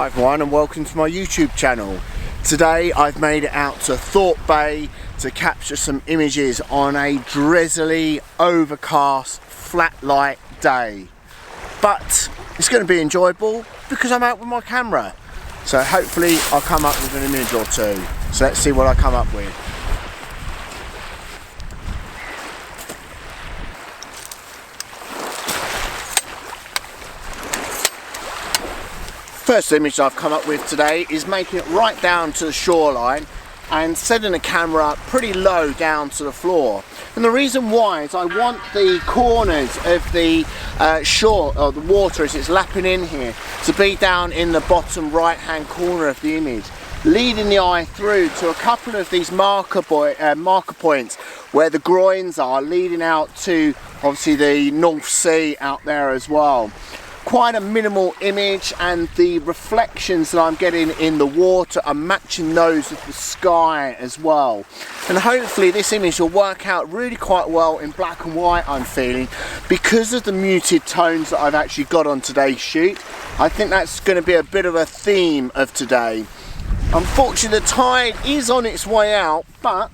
Hi everyone and welcome to my YouTube channel. Today I've made it out to Thorpe Bay to capture some images on a drizzly, overcast, flat light day. But it's going to be enjoyable because I'm out with my camera. So hopefully I'll come up with an image or two. So let's see what I come up with. First image I've come up with today is making it right down to the shoreline and setting the camera pretty low down to the floor. And the reason why is I want the corners of the shore, or the water as it's lapping in here, to be down in the bottom right hand corner of the image, leading the eye through to a couple of these marker points where the groins are, leading out to obviously the North Sea out there as well. Quite a minimal image, and the reflections that I'm getting in the water are matching those of the sky as well. And hopefully this image will work out really quite well in black and white, I'm feeling, because of the muted tones that I've actually got on today's shoot. I think that's going to be a bit of a theme of today. Unfortunately the tide is on its way out, but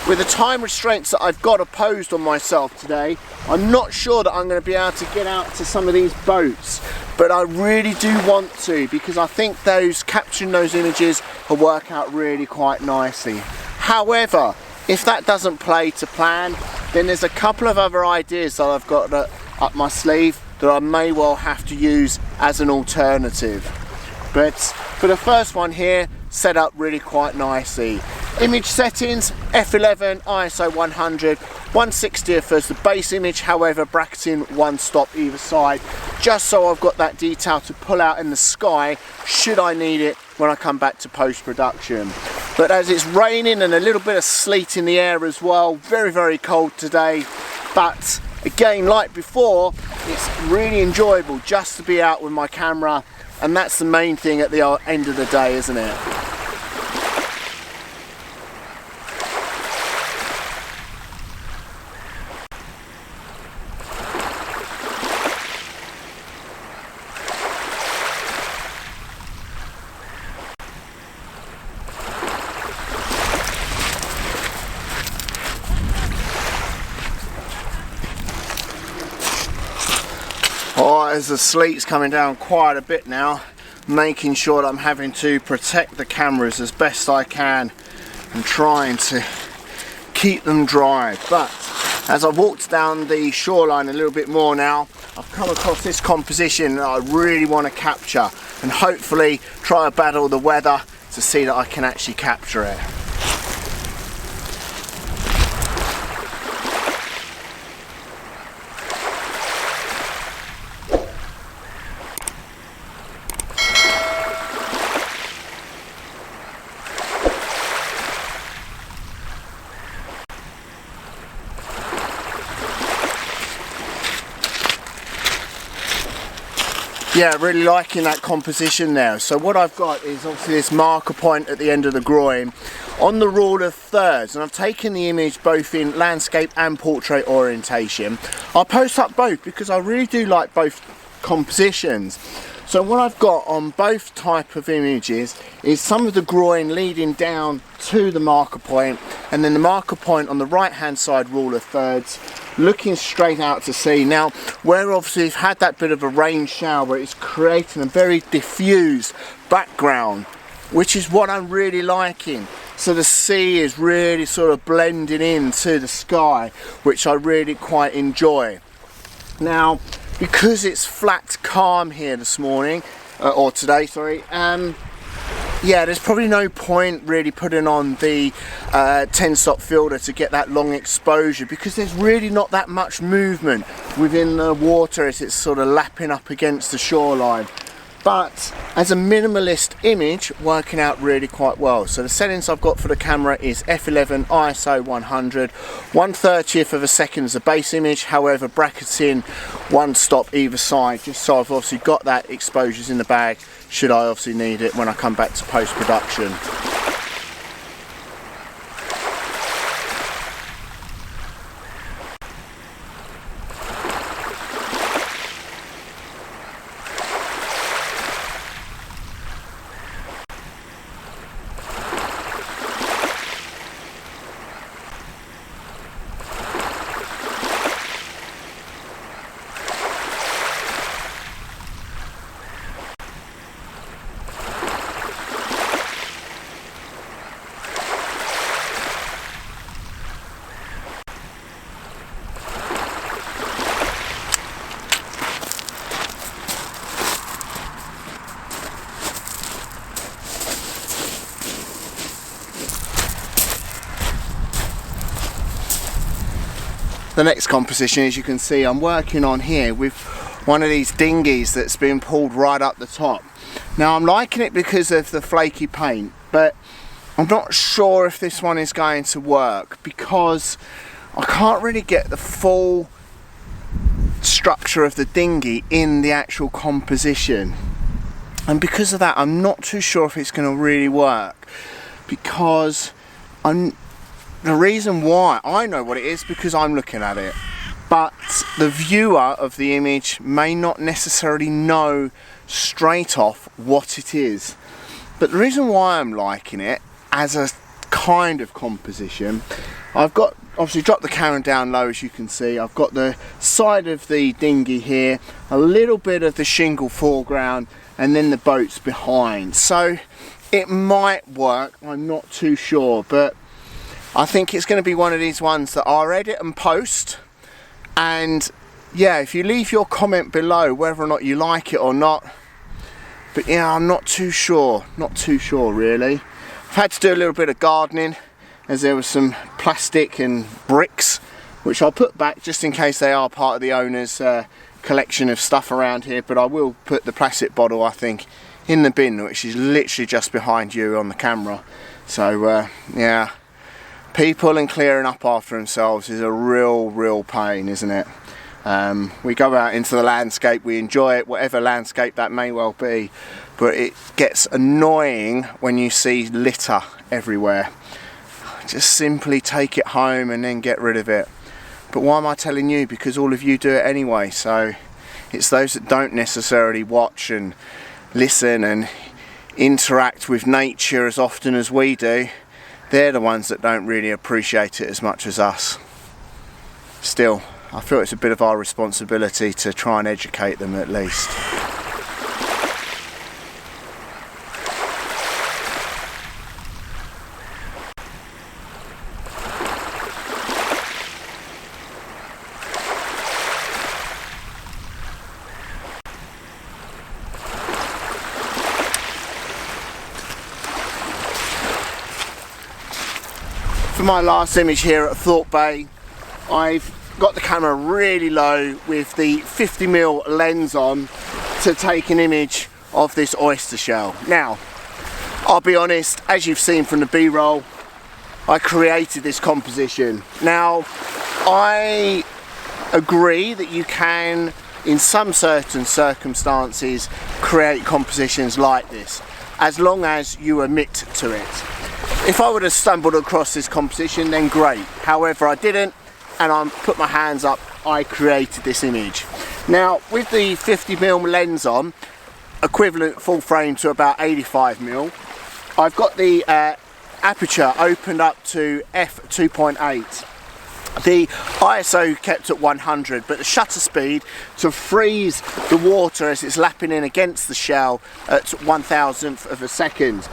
with the time restraints that I've got imposed on myself today, I'm not sure that I'm going to be able to get out to some of these boats, but I really do want to, because I think capturing those images will work out really quite nicely. However, if that doesn't play to plan, then there's a couple of other ideas that I've got up my sleeve that I may well have to use as an alternative. But for the first one here, set up really quite nicely. Image settings, f11, ISO 100, 1/60th as the base image, however bracketing one stop either side, just so I've got that detail to pull out in the sky should I need it when I come back to post-production. But as it's raining and a little bit of sleet in the air as well, very cold today, but again, like before, it's really enjoyable just to be out with my camera, and that's the main thing at the end of the day, isn't it? As the sleet's coming down quite a bit now, making sure that I'm having to protect the cameras as best I can and trying to keep them dry. But as I've walked down the shoreline a little bit more now, I've come across this composition that I really want to capture, and hopefully try to battle the weather to see that I can actually capture it. Yeah, really liking that composition there. So what I've got is obviously this marker point at the end of the groin on the rule of thirds, and I've taken the image both in landscape and portrait orientation. I'll post up both because I really do like both compositions. So what I've got on both type of images is some of the groin leading down to the marker point, and then the marker point on the right hand side rule of thirds looking straight out to sea. Now, where obviously we've had that bit of a rain shower, it's creating a very diffused background, which is what I'm really liking. So the sea is really sort of blending into the sky, which I really quite enjoy. Now, because it's flat calm here this morning, or today, sorry, yeah, there's probably no point really putting on the 10-stop filter to get that long exposure, because there's really not that much movement within the water as it's sort of lapping up against the shoreline. But as a minimalist image, working out really quite well. So the settings I've got for the camera is f11, ISO 100, 1/30th of a second as a base image, however bracketing one stop either side, just so I've obviously got that exposures in the bag should I obviously need it when I come back to post-production. the next composition, as you can see, I'm working on here with one of these dinghies that's been pulled right up the top. Now I'm liking it because of the flaky paint, but I'm not sure if this one is going to work because I can't really get the full structure of the dinghy in the actual composition, and because of that I'm not too sure if it's going to really work, because the reason why I know what it is because I'm looking at it, but the viewer of the image may not necessarily know straight off what it is. But the reason why I'm liking it as a kind of composition, I've got obviously dropped the camera down low, as you can see. I've got the side of the dinghy here, a little bit of the shingle foreground, and then the boats behind. So it might work, I'm not too sure, but I think it's going to be one of these ones that I'll edit and post. And yeah, if you leave your comment below whether or not you like it or not, but yeah, I'm not too sure really. I've had to do a little bit of gardening, as there was some plastic and bricks which I'll put back just in case they are part of the owner's collection of stuff around here, but I will put the plastic bottle, I think, in the bin, which is literally just behind you on the camera. So yeah, people and clearing up after themselves is a real pain, isn't it? We go out into the landscape, we enjoy it, whatever landscape that may well be, but it gets annoying when you see litter everywhere. Just simply take it home and then get rid of it. But why am I telling you? Because all of you do it anyway. So it's those that don't necessarily watch and listen and interact with nature as often as we do, they're the ones that don't really appreciate it as much as us. Still, I feel it's a bit of our responsibility to try and educate them at least. For my last image here at Thorpe Bay, I've got the camera really low with the 50mm lens on to take an image of this oyster shell. Now, I'll be honest, as you've seen from the B-roll, I created this composition. Now, I agree that you can, in some certain circumstances, create compositions like this, as long as you admit to it. If I would have stumbled across this composition, then great. However, I didn't, and I put my hands up, I created this image. Now, with the 50mm lens on, equivalent full frame to about 85mm, I've got the aperture opened up to f2.8. The ISO kept at 100, but the shutter speed to freeze the water as it's lapping in against the shell at 1,000th of a second.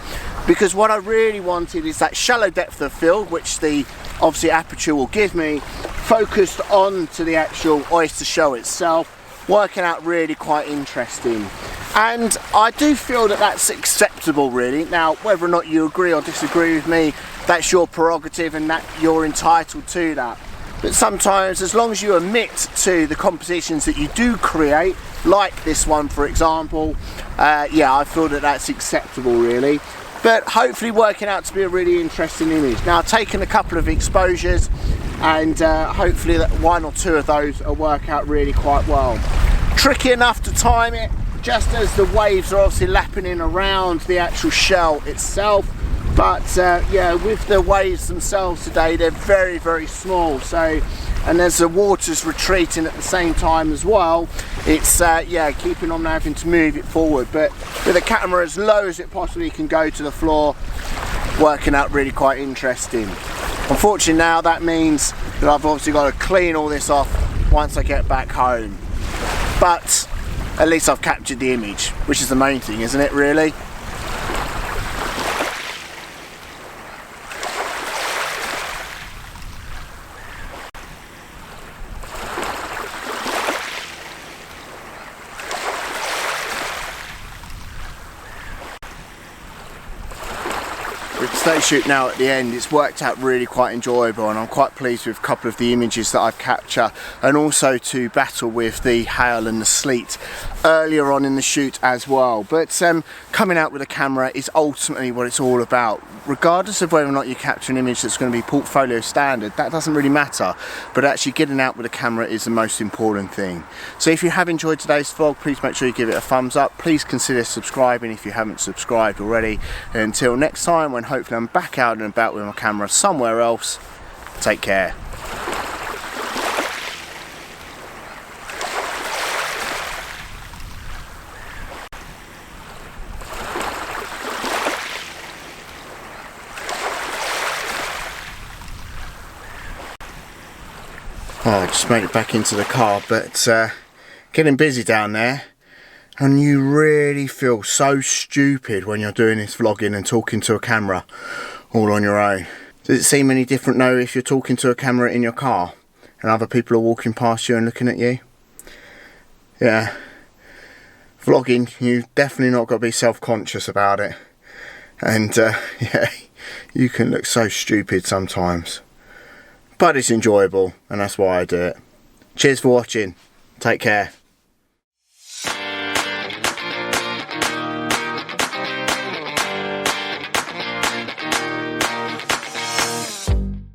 Because what I really wanted is that shallow depth of field, which the obviously aperture will give me, focused on to the actual oyster shell itself, working out really quite interesting. And I do feel that that's acceptable really. Now, whether or not you agree or disagree with me, that's your prerogative and that you're entitled to that. But sometimes, as long as you admit to the compositions that you do create, like this one for example, yeah, I feel that that's acceptable really. But hopefully working out to be a really interesting image. Now, I've taken a couple of exposures and hopefully that one or two of those will work out really quite well. Tricky enough to time it, just as the waves are obviously lapping in around the actual shell itself. But yeah, with the waves themselves today, they're very small. So, and as the water's retreating at the same time as well, it's yeah, keeping on having to move it forward. But with the camera as low as it possibly can go to the floor, working out really quite interesting. Unfortunately now that means that I've obviously got to clean all this off once I get back home. But at least I've captured the image, which is the main thing, isn't it really? today's shoot now at the end, it's worked out really quite enjoyable, and I'm quite pleased with a couple of the images that I've captured, and also to battle with the hail and the sleet earlier on in the shoot as well. But coming out with a camera is ultimately what it's all about. Regardless of whether or not you capture an image that's going to be portfolio standard, that doesn't really matter, but actually getting out with a camera is the most important thing. So if you have enjoyed today's vlog, please make sure you give it a thumbs up. Please consider subscribing if you haven't subscribed already. And until next time, when hopefully I'm back out and about with my camera somewhere else, take care. I just made it back into the car, but getting busy down there, and you really feel so stupid when you're doing this vlogging and talking to a camera all on your own. Does it seem any different though if you're talking to a camera in your car and other people are walking past you and looking at you? Yeah, vlogging, you've definitely not got to be self-conscious about it, and yeah, you can look so stupid sometimes. But it's enjoyable, and that's why I do it. Cheers for watching. Take care.